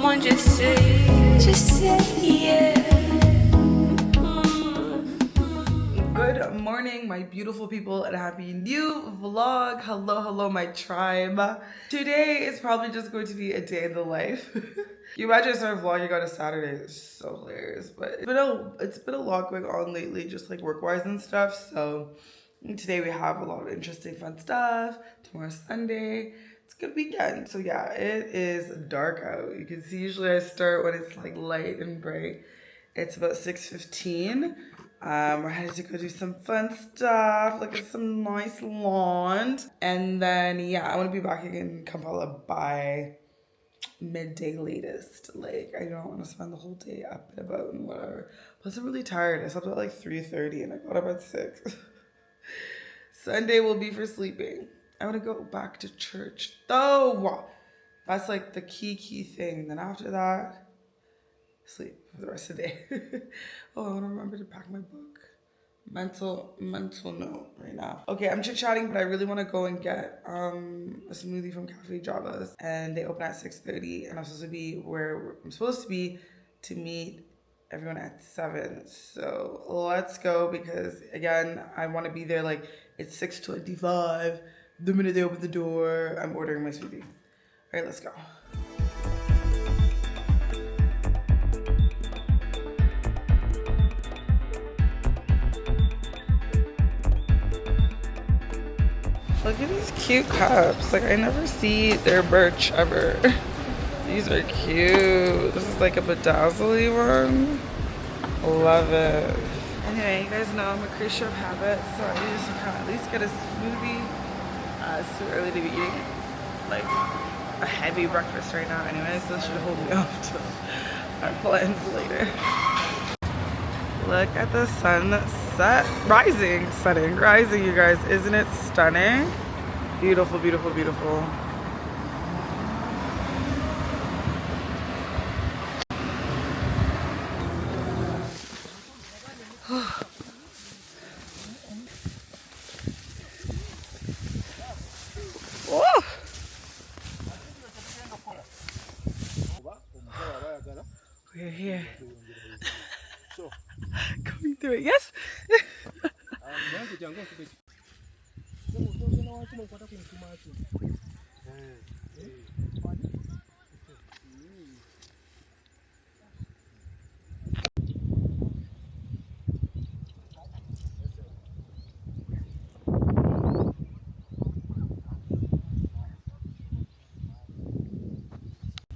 on, just say yeah. Good morning, my beautiful people, and a happy new vlog. Hello, my tribe. Today is probably just going to be a day in the life. You imagine I started vlogging on a Saturday. It's so hilarious, but it's been a lot going on lately, just like work-wise and stuff. So today we have a lot of interesting, fun stuff. Tomorrow's Sunday. It's a good weekend. So yeah, it is dark out. You can see usually I start when it's like light and bright. It's about 6:15. We're headed to go do some fun stuff, look at some nice lawn. And then, yeah, I want to be back in Kampala by midday latest. Like, I don't want to spend the whole day up and about and whatever. Plus, I'm really tired. I slept at like 3:30 and I got up at 6. Sunday will be for sleeping. I want to go back to church, though. That's like the key thing. Then after that, sleep for the rest of the day. Oh, I want to remember to pack my book. Mental note right now. Okay, I'm chit-chatting, but I really want to go and get a smoothie from Cafe Java's, and they open at 6:30, and I'm supposed to be where I'm supposed to be to meet everyone at 7. So let's go, because again, I want to be there. Like, it's 6:25. The minute they open the door, I'm ordering my smoothie. All right, let's go. Look at these cute cups. Like, I never see their merch ever. These are cute. This is like a bedazzly one. Love it. Anyway, you guys know I'm a creature of habit, so I just kind of at least get a smoothie. It's too early to be eating like a heavy breakfast right now anyway, so this should hold me off till our plans later. Look at the sunset. Rising, you guys. Isn't it stunning? Beautiful, beautiful, beautiful. Oh. We're here. Going through it, yes?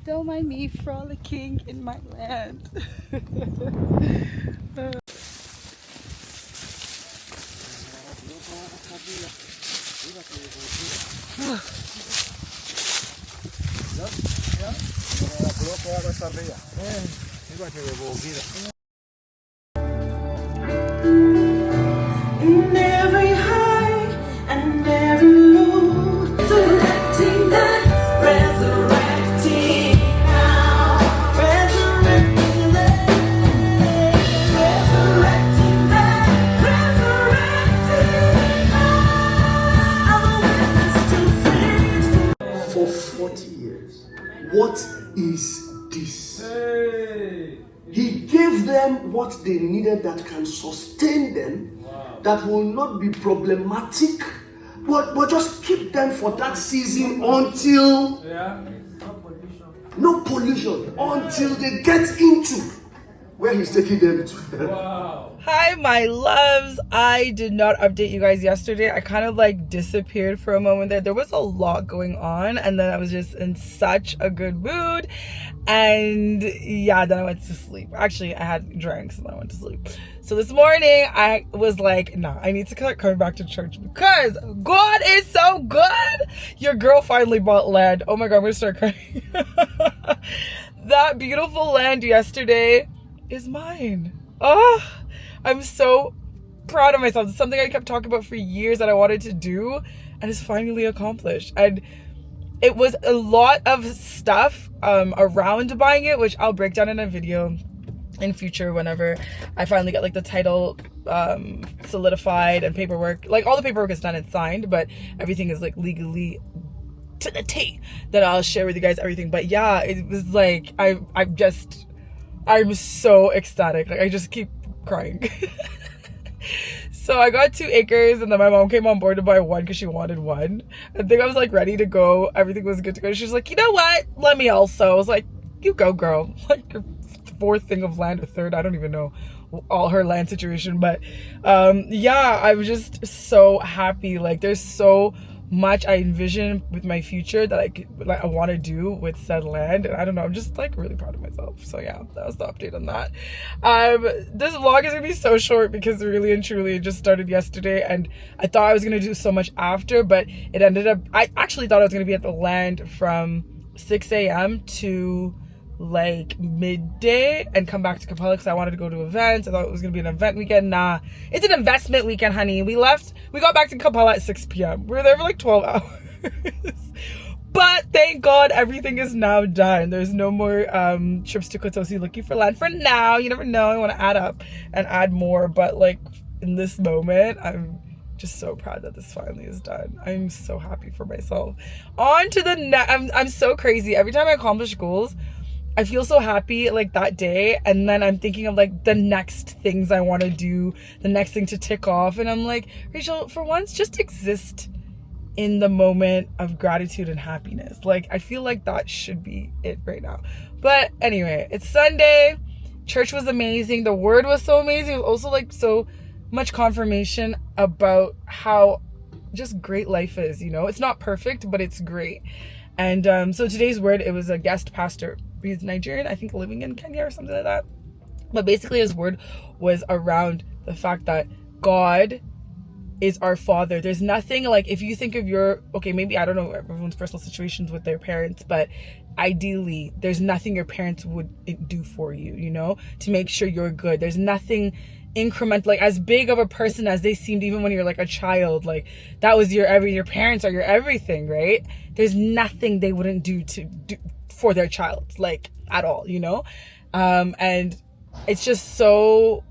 Don't mind me frolicking in my land. In every high and every low, resurrecting that, resurrecting now, resurrecting that, resurrecting that, resurrecting now. I'm a witness to faith. For 40 years. What is this? He gave them what they needed that can sustain them, that will not be problematic, but just keep them for that season until no pollution, until they get into where he's taking them to. Hi, my loves. I did not update you guys yesterday. I kind of like disappeared for a moment there. There was a lot going on, and then I was just in such a good mood. And yeah, then I went to sleep. Actually, I had drinks and then I went to sleep. So this morning I was like, nah, I need to start coming back to church because God is so good. Your girl finally bought land. Oh my God, I'm gonna start crying. That beautiful land yesterday is mine. Oh, I'm so proud of myself. It's something I kept talking about for years that I wanted to do, and it's finally accomplished. And it was a lot of stuff around buying it, which I'll break down in a video in future whenever I finally get like the title solidified and paperwork. Like all the paperwork is done and signed, but everything is like legally to the T that I'll share with you guys everything. But yeah, it was like I'm so ecstatic. Like I just keep crying. So I got 2 acres, and then my mom came on board to buy 1 because she wanted 1. I think I was like ready to go. Everything was good to go. She was like, you know what? Let me also. I was like, you go, girl. Like your 4th thing of land or 3rd. I don't even know all her land situation. But yeah, I was just so happy. Like there's so much I envision with my future that I want to do with said land, and I don't know, I'm just like really proud of myself. So yeah, that was the update on that. This vlog is gonna be so short because really and truly it just started yesterday, and I thought I was gonna do so much after, but it ended up, I actually thought I was gonna be at the land from 6 a.m. to like midday and come back to Kampala because I wanted to go to events. I thought it was gonna be an event weekend. Nah, it's an investment weekend, honey. We got back to Kampala at 6 p.m. We were there for like 12 hours. But thank God everything is now done. There's no more trips to Kotosi looking for land for now. You never know, I want to add up and add more, but like in this moment I'm just so proud that this finally is done. I'm so happy for myself. On to the next. I'm so crazy. Every time I accomplish goals, I feel so happy like that day, and then I'm thinking of like the next things I want to do, the next thing to tick off, and I'm like, Rachel, for once just exist in the moment of gratitude and happiness. Like I feel like that should be it right now. But anyway, it's Sunday. Church was amazing. The word was so amazing. It was also like so much confirmation about how just great life is, you know. It's not perfect, but it's great. And so today's word, it was a guest pastor. He's Nigerian, I think, living in Kenya or something like that. But basically his word was around the fact that God is our father. There's nothing like, if you think of your, okay, maybe I don't know everyone's personal situations with their parents, but ideally there's nothing your parents would do for you, you know, to make sure you're good. There's nothing incremental, like as big of a person as they seemed even when you're like a child, like that was your parents are your everything, right? There's nothing they wouldn't do for their child, like at all, you know. And it's just so,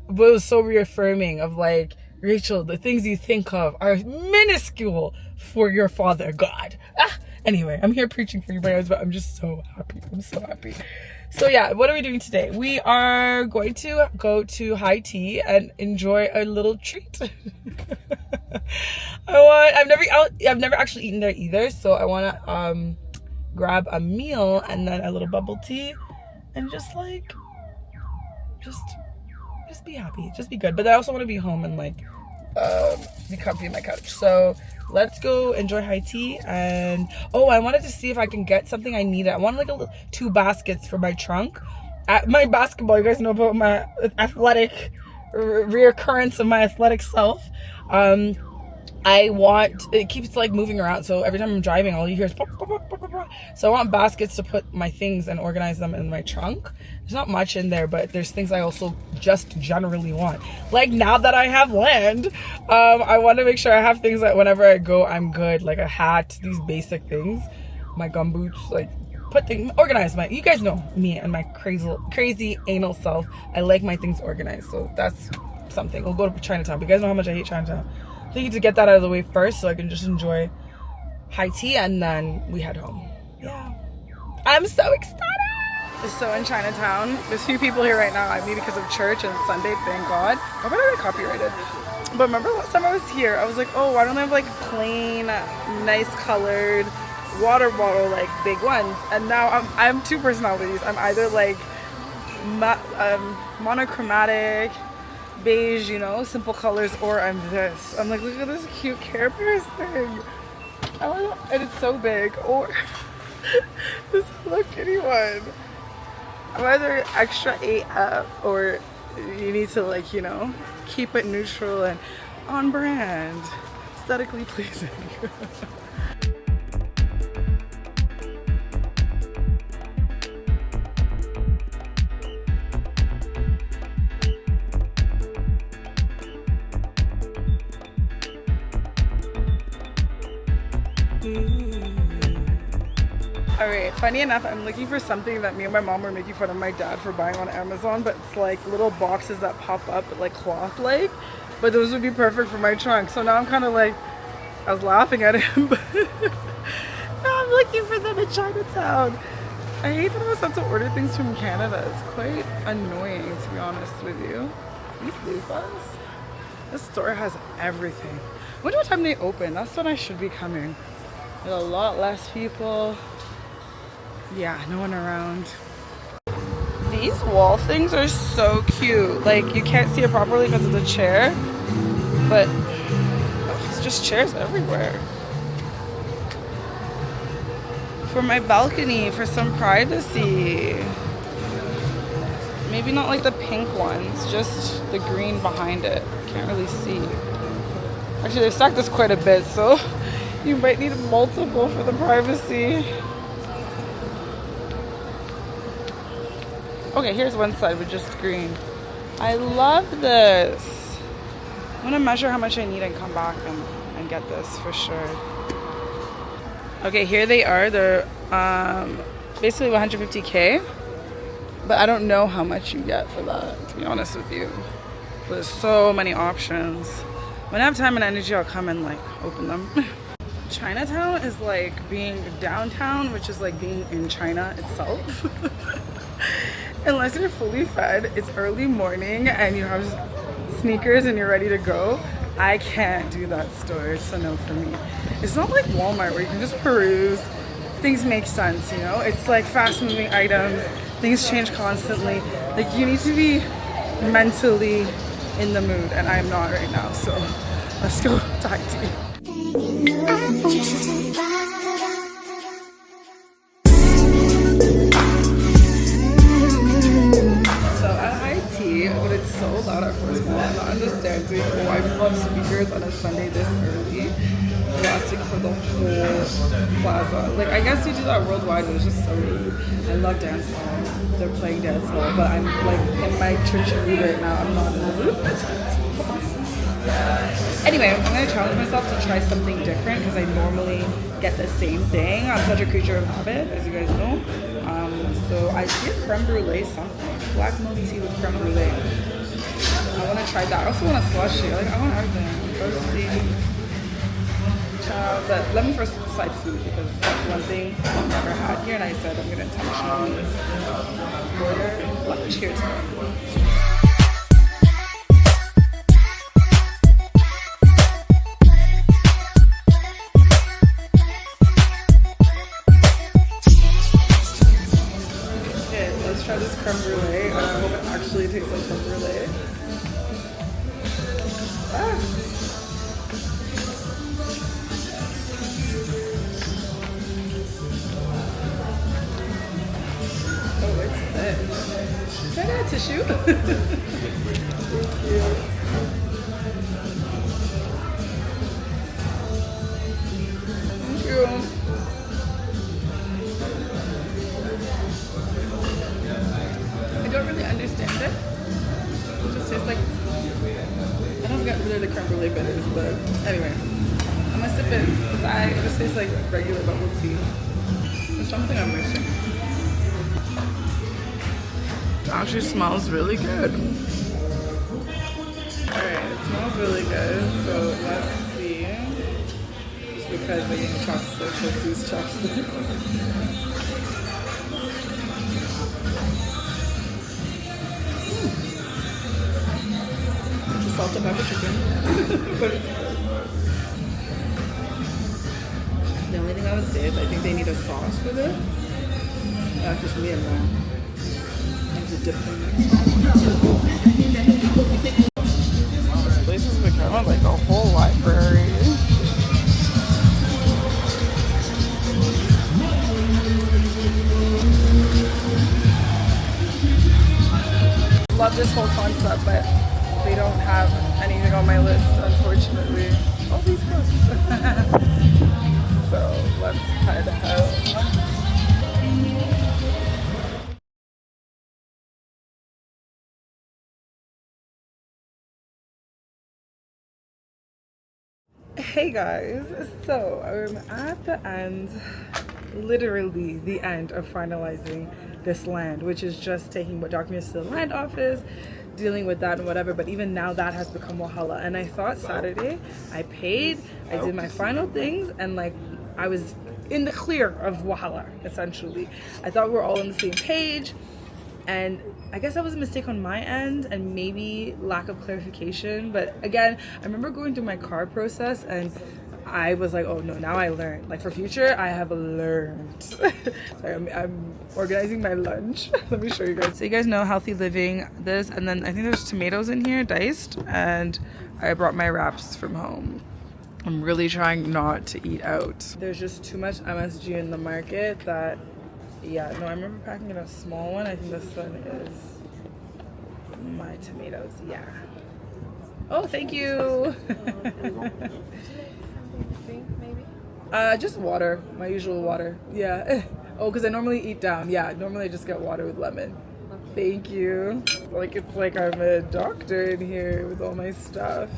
it was so reaffirming of like, Rachel, the things you think of are minuscule for your father God. Anyway, I'm here preaching for you guys, but I'm just so happy. I'm so happy. So yeah, what are we doing today? We are going to go to Heeey and enjoy a little treat. I've never actually eaten there either, so I want to grab a meal and then a little bubble tea and just be happy, just be good. But I also want to be home and like be comfy in my couch. So let's go enjoy Heeey. And oh, I wanted to see if I can get something I needed. I wanted like 2 baskets for my trunk. At my basketball, you guys know about my athletic reoccurrence of my athletic self. It keeps like moving around, so every time I'm driving all you hear is pop, pop, pop, pop, pop, pop. So I want baskets to put my things and organize them in my trunk. There's not much in there, but there's things I also just generally want. Like now that I have land, I want to make sure I have things that whenever I go I'm good, like a hat, these basic things, my gumboots, like organize my, you guys know me and my crazy anal self. I like my things organized, so that's something. We'll go to Chinatown, but you guys know how much I hate Chinatown. I think to get that out of the way first so I can just enjoy Heeey and then we head home. Yeah. I'm so excited. So in Chinatown, there's few people here right now. I mean, because of church and Sunday, thank God. I better get copyrighted. But remember last time I was here, I was like, oh, why don't they have like plain, nice colored water bottle, like big ones? And now I'm 2 personalities. I'm either like monochromatic, beige, you know, simple colors, or I'm this. I'm like, look at this cute Care Bears thing. And it's so big. Or this Hello Kitty one. I'm either extra AF or you need to like, you know, keep it neutral and on brand, aesthetically pleasing. Alright, funny enough, I'm looking for something that me and my mom were making fun of my dad for buying on Amazon, but it's like little boxes that pop up like cloth-like, but those would be perfect for my trunk. So now I'm kind of like, I was laughing at him, but now looking for them in Chinatown. I hate that I always have to order things from Canada. It's quite annoying, to be honest with you. These loofahs. This store has everything. I wonder what time they open. That's when I should be coming. There's a lot less people. Yeah, no one around. These wall things are so cute. Like, you can't see it properly because of the chair, but it's just chairs everywhere. For my balcony, for some privacy. Maybe not like the pink ones, just the green behind it. Can't really see. Actually, they've stacked this quite a bit, so you might need multiple for the privacy. Okay, here's one side with just green. I love this. I'm gonna measure how much I need and come back and get this for sure. Okay, here they are. They're basically 150K, but I don't know how much you get for that, to be honest with you. There's so many options. When I have time and energy, I'll come and like open them. Chinatown is like being downtown, which is like being in China itself. Unless you're fully fed, it's early morning and you have sneakers and you're ready to go. I can't do that store. It's a no for me. It's not like Walmart where you can just peruse. Things make sense, you know? It's like fast moving items. Things change constantly. Like, you need to be mentally in the mood, and I'm not right now. So let's go Thai tea. But it's so loud at first. I'm not understanding why people have speakers on a Sunday this early, blasting for the whole plaza. Like, I guess you do that worldwide, but it's just so rude. I love dance hall. They're playing dance hall, but I'm like in my church mood right now. I'm not in the mood. Anyway, I'm gonna challenge myself to try something different because I normally get the same thing. I'm such a creature of habit, as you guys know. So I see a creme brulee something. Black milk tea with creme brulee. I want to try that. I also want a slushie. Like, I want everything. But let me first decide food because that's one thing I've never had here, and I said I'm gonna intentionally order lunch here today. Try this creme brulee. I hope it actually tastes like creme brulee. Ah. Oh, what's this? Can I get a tissue? Thank you. Thank you. I don't really understand it. It just tastes like, I don't get really the creme brulee bitters, but anyway, I'm gonna sip it because it just tastes like regular bubble tea. There's something I'm missing. It actually smells really good. Alright, it smells really good, so let's see. Just because I use chopsticks, let's use chopsticks. Salt and pepper chicken. The only thing I would say is I think they need a sauce for this. That's just me and mine. And to dip them in. This place has become like a whole library. Love this whole concept, but they don't have anything on my list, unfortunately. All these books. So let's head home. Hey guys, so I'm at the end, literally the end of finalizing this land, which is just taking what documents to the land office, dealing with that and whatever, but even now that has become Wahala. And I thought Saturday I paid, I did my final things, and like I was in the clear of Wahala, essentially. I thought we were all on the same page, and I guess that was a mistake on my end and maybe lack of clarification. But again, I remember going through my car process and I was like, oh no, now I learned. Like for future, I have learned. Sorry, I'm organizing my lunch. Let me show you guys. So you guys know healthy living, this, and then I think there's tomatoes in here, diced, and I brought my wraps from home. I'm really trying not to eat out. There's just too much MSG in the market that, yeah, no, I remember packing in a small one. I think this one is my tomatoes, yeah. Oh, thank you. Just water, my usual water. Yeah. Oh, because I normally eat down. Yeah, normally I just get water with lemon. Thank you. Like it's like I'm a doctor in here with all my stuff.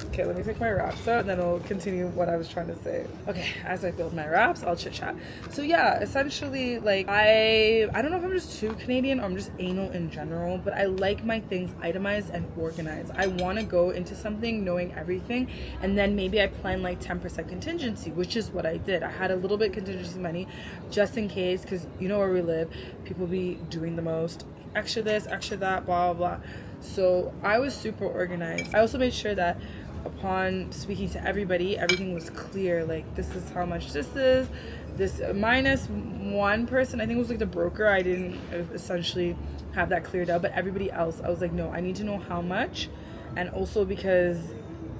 Okay, let me take my wraps out and then I'll continue what I was trying to say. Okay, as I build my wraps, I'll chit chat. So yeah, essentially, like I don't know if I'm just too Canadian or I'm just anal in general, but I like my things itemized and organized. I want to go into something knowing everything, and then maybe I plan like 10% contingency, which is what I did. I had a little bit contingency money just in case, because you know where we live, people be doing the most. Extra this, extra that, blah, blah, blah. So I was super organized. I also made sure that upon speaking to everybody, everything was clear. Like, this is how much this is. This minus one person, I think it was like the broker. I didn't essentially have that cleared out, but everybody else, I was like, no, I need to know how much. And also because,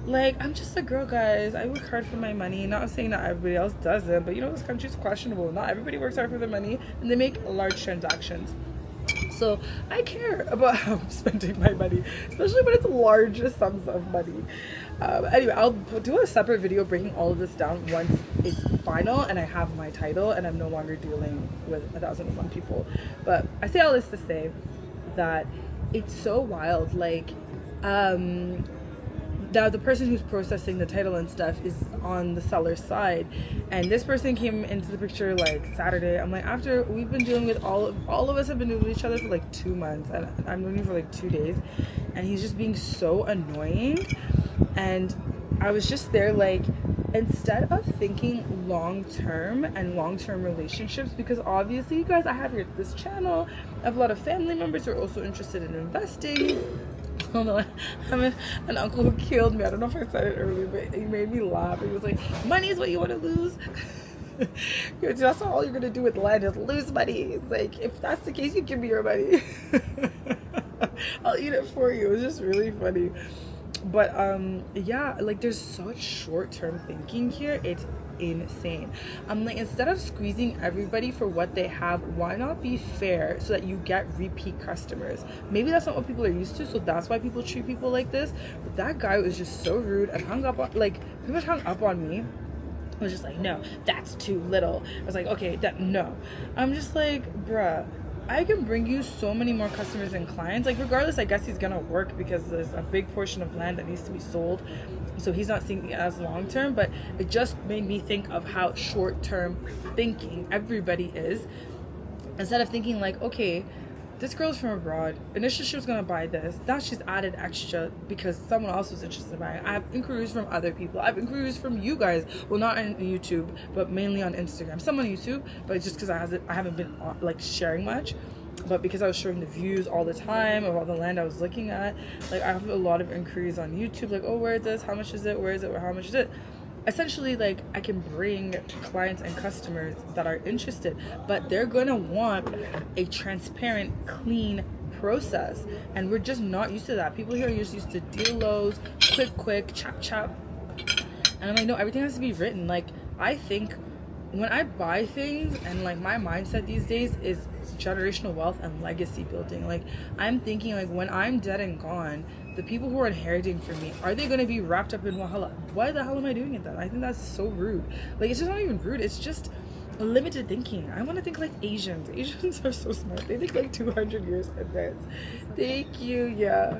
like, I'm just a girl, guys. I work hard for my money. Not saying that everybody else doesn't, but you know, this country's questionable. Not everybody works hard for their money, and they make large transactions. So I care about how I'm spending my money, especially when it's large sums of money. Anyway, I'll do a separate video breaking all of this down once it's final and I have my title and I'm no longer dealing with 1,001 people. But I say all this to say that it's so wild. Like, now the person who's processing the title and stuff is on the seller's side, and this person came into the picture like Saturday. I'm like, after we've been dealing with all of us have been dealing with each other for like 2 months, and I'm known him for like 2 days, and he's just being so annoying. And I was just there like, instead of thinking long-term and long-term relationships, because obviously you guys, I have here this channel, I have a lot of family members who are also interested in investing. I have an uncle who killed me. I don't know if I said it earlier, but he made me laugh. He was like, money is what you want to lose. That's all you're going to do with land is lose money. It's like, if that's the case, you give me your money. I'll eat it for you. It was just really funny. But yeah, like there's such short-term thinking here. It's insane. I'm like, instead of squeezing everybody for what they have, why not be fair so that you get repeat customers? Maybe that's not what people are used to, so that's why people treat people like this. But that guy was just so rude and hung up on, like, pretty much hung up on me. I was just like, no, that's too little. I was like, okay, no. I'm just like, bruh, I can bring you so many more customers and clients. Like, regardless, I guess he's gonna work because there's a big portion of land that needs to be sold, so he's not seeing it as long term. But it just made me think of how short term thinking everybody is, instead of thinking like, okay, this girl's from abroad, initially she was gonna buy this, now she's added extra because someone else was interested in buying. I have inquiries from other people, I have inquiries from you guys, well, not on YouTube but mainly on Instagram, some on YouTube, but just because I haven't been like sharing much, but because I was showing the views all the time of all the land I was looking at, like I have a lot of inquiries on YouTube, like, oh, where is this, how much is it, where is it, how much is it? Essentially, like, I can bring clients and customers that are interested, but they're gonna want a transparent, clean process, and we're just not used to that. People here are just used to deal-los, quick, chop, and I'm like, no, everything has to be written. Like, I think when I buy things, and like my mindset these days is generational wealth and legacy building. Like, I'm thinking, like, when I'm dead and gone, the people who are inheriting from me, are they going to be wrapped up in Wahala? Why the hell am I doing it then? I think that's so rude. Like, it's just not even rude, it's just limited thinking. I want to think like Asians. Asians are so smart. They think like 200 years in advance. Thank you. Yeah,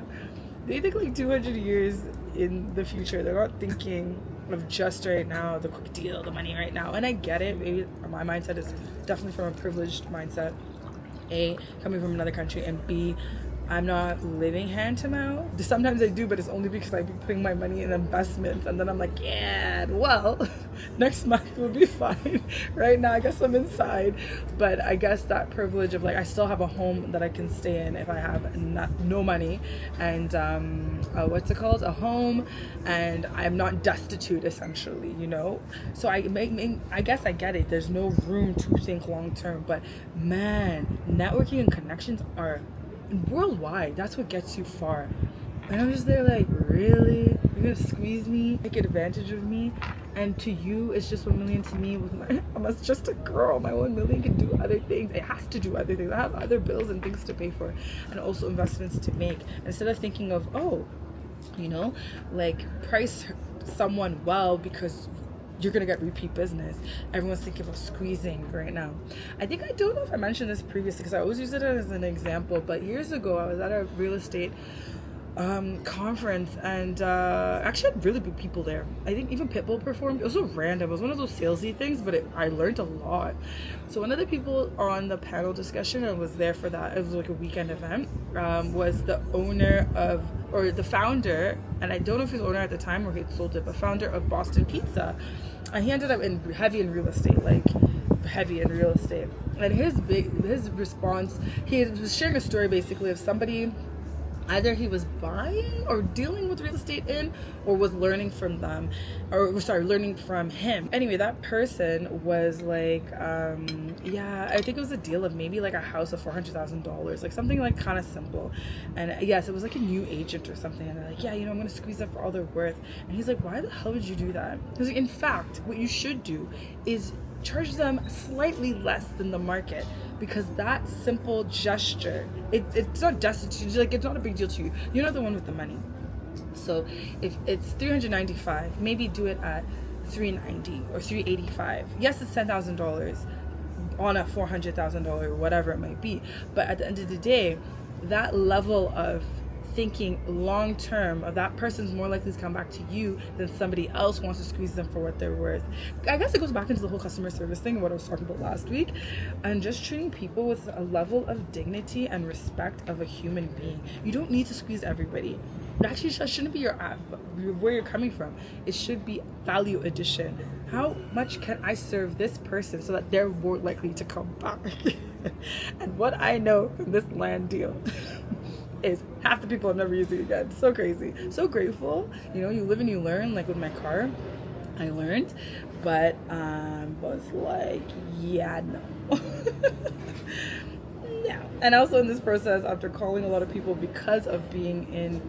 they think like 200 years in the future. They're not thinking of just right now, the quick deal, the money right now. And I get it. Maybe my mindset is definitely from a privileged mindset, A, coming from another country, and B, I'm not living hand to mouth. Sometimes I do, but it's only because I've been putting my money in investments, and then I'm like, yeah, well, next month will be fine. Right now, I guess I'm inside, but I guess that privilege of like, I still have a home that I can stay in if I have no money, and what's it called? A home, and I'm not destitute essentially, you know? So I guess I get it. There's no room to think long term, but man, networking and connections are worldwide. That's what gets you far. And I'm just there like, really? You're gonna squeeze me, take advantage of me? And to you, it's just 1 million. To me, with my, I'm just a girl. My 1 million can do other things. It has to do other things. I have other bills and things to pay for, and also investments to make. Instead of thinking of, oh, you know, like price someone well because you're gonna get repeat business. Everyone's thinking about squeezing right now. I think, I don't know if I mentioned this previously because I always use it as an example, but years ago I was at a real estate conference, and actually had really good people there. I think even Pitbull performed. It was so random. It was one of those salesy things, but I learned a lot. So one of the people on the panel discussion, I was there for that, it was like a weekend event, was the owner of, or the founder, and I don't know if he was owner at the time or he had sold it, but founder of Boston Pizza. And he ended up heavy in real estate. And his response, he was sharing a story basically of somebody, either he was buying or dealing with real estate in, or was learning from them, or learning from him. Anyway, that person was like, yeah, I think it was a deal of maybe like a house of $400,000, like something like kind of simple. And yes, it was like a new agent or something. And they're like, yeah, you know, I'm gonna squeeze up for all they're worth. And he's like, why the hell would you do that? Because like, in fact, what you should do is charge them slightly less than the market, because that simple gesture, it's not destitute, like it's not a big deal to you. You're not the one with the money. So if it's $395, maybe do it at $390 or $385. Yes, it's $10,000 on a $400,000, whatever it might be. But at the end of the day, that level of thinking long term of that person's more likely to come back to you than somebody else wants to squeeze them for what they're worth. I guess it goes back into the whole customer service thing and what I was talking about last week, and just treating people with a level of dignity and respect of a human being. You don't need to squeeze everybody. Actually, that shouldn't be where you're coming from. It should be value addition. How much can I serve this person so that they're more likely to come back? And what I know from this land deal is half the people I'm never using again. So crazy. So grateful. You know, you live and you learn. Like with my car, I learned, but was like, yeah, no. No. And also in this process, after calling a lot of people because of being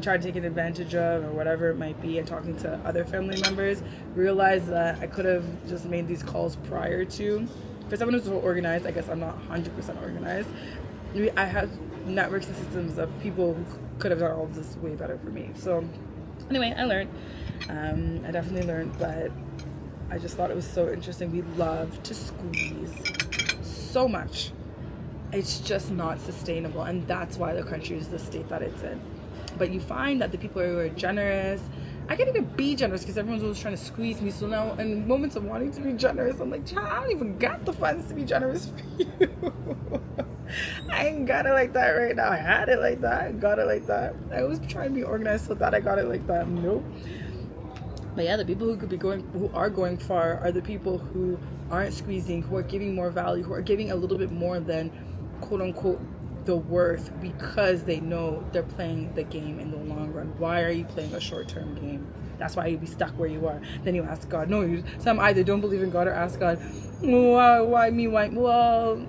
tried taken advantage of or whatever it might be, and talking to other family members, realized that I could have just made these calls prior to. For someone who's so organized, I guess I'm not 100% organized. I have networks and systems of people who could have done all of this way better for me. So anyway, I learned. I definitely learned, but I just thought it was so interesting. We love to squeeze so much. It's just not sustainable, and that's why the country is the state that it's in. But you find that the people who are generous, I can't even be generous because everyone's always trying to squeeze me. So now in moments of wanting to be generous, I'm like, I don't even got the funds to be generous for you. I ain't got it like that right now. I had it like that. I got it like that. I always try to be organized so that I got it like that. Nope. But yeah, the people who are going far are the people who aren't squeezing, who are giving more value, who are giving a little bit more than quote unquote the worth, because they know they're playing the game in the long run. Why are you playing a short-term game? That's why you'd be stuck where you are. Then you ask God. No, some either don't believe in God or ask God, why me? Why? Well,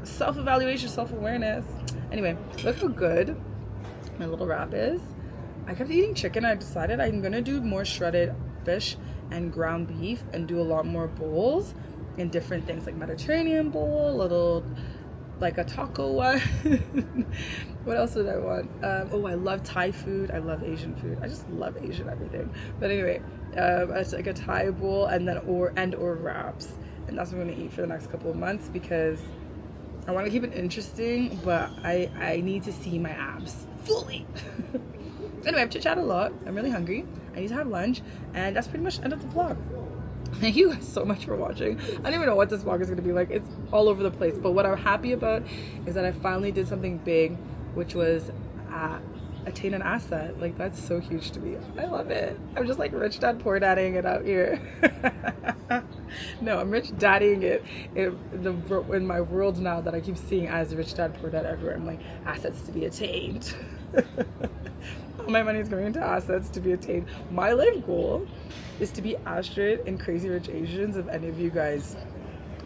self-evaluation, self-awareness. Anyway, look how good my little wrap is. I kept eating chicken. I decided I'm gonna do more shredded fish and ground beef and do a lot more bowls and different things, like Mediterranean bowl, little like a taco one. What else did I want? Oh, I love Thai food. I love Asian food. I just love Asian everything. But anyway, it's like a Thai bowl and then or wraps, and that's what I'm gonna eat for the next couple of months because I want to keep it interesting, but I need to see my abs fully. Anyway, I've chit-chatted a lot. I'm really hungry. I need to have lunch, and that's pretty much the end of the vlog. Thank you guys so much for watching. I don't even know what this vlog is going to be like. It's all over the place. But what I'm happy about is that I finally did something big which was attain an asset. Like, that's so huge to me. I love it. I'm just like rich dad poor daddying it out here. No, I'm rich daddying it in my world now that I keep seeing as rich dad poor dad everywhere. I'm like, assets to be attained. All my money is going into assets to be attained. My life goal is to be Astrid in Crazy Rich Asians. If any of you guys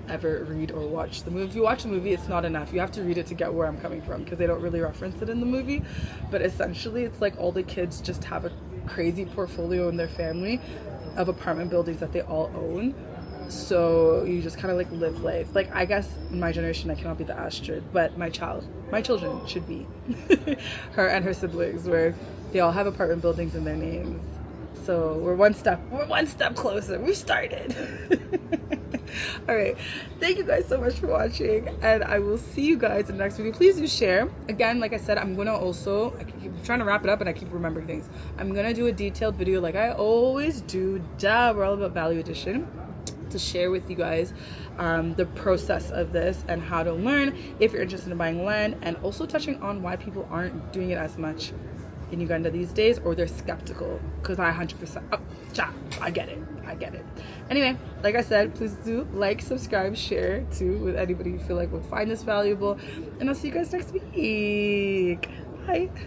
ever read or watch the movie. If you watch the movie, it's not enough. You have to read it to get where I'm coming from, because they don't really reference it in the movie. But essentially, it's like all the kids just have a crazy portfolio in their family of apartment buildings that they all own. So you just kind of like live life. Like, I guess in my generation, I cannot be the Astrid, but my children should be her and her siblings, where they all have apartment buildings in their names. So we're one step closer. We've started. All right, thank you guys so much for watching, and I will see you guys in the next video. Please do share. Again, like I said, I'm gonna also, I keep trying to wrap it up and I keep remembering things. I'm gonna do a detailed video like I always do. We're all about value addition, to share with you guys the process of this and how to learn if you're interested in buying land, and also touching on why people aren't doing it as much in Uganda these days, or they're skeptical, because I 100%, I get it. Anyway, like I said, please do like, subscribe, share too with anybody you feel like would find this valuable, and I'll see you guys next week. Bye.